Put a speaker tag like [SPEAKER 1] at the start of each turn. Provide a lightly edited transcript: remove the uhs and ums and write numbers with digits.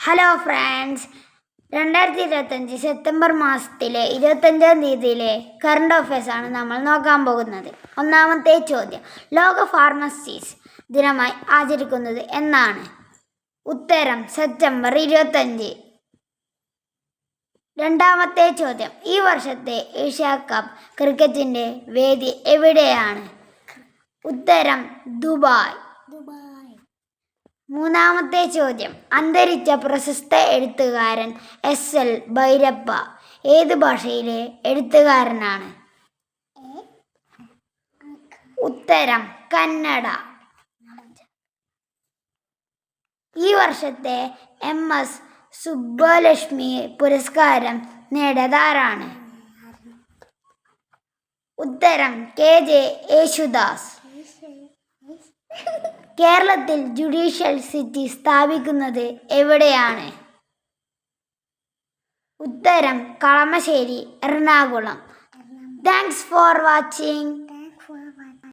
[SPEAKER 1] Hello friends, 2025 September മാസത്തിലെ 25-ാം തീയതിയിലെ current അഫയേഴ്സാണ് നമ്മൾ നോക്കാൻ പോകുന്നത്. ഒന്നാമത്തെ ചോദ്യം, ലോക ഫാർമസിസ്റ്റ് ദിനമായി ആചരിക്കുന്നത് എന്നാണ്? ഉത്തരം സെപ്റ്റംബർ 25. രണ്ടാമത്തെ ചോദ്യം, ഈ വർഷത്തെ ഏഷ്യ കപ്പ് ക്രിക്കറ്റിൻ്റെ വേദി എവിടെയാണ്? ഉത്തരം ദുബായ്. മൂന്നാമത്തെ ചോദ്യം, അന്തരിച്ച പ്രശസ്ത എഴുത്തുകാരൻ SL ഭൈരപ്പ ഏത് ഭാഷയിലെ എഴുത്തുകാരനാണ്? ഉത്തരം കന്നഡ. ഈ വർഷത്തെ MS സുബ്ബലക്ഷ്മി പുരസ്കാരം നേടിയതാരാണ്? ഉത്തരം KJ യേശുദാസ്. കേരളത്തിൽ ജുഡീഷ്യൽ സിറ്റി സ്ഥാപിക്കുന്നത് എവിടെയാണ്? ഉത്തരം Kalamassery, Ernakulam. Thanks for watching.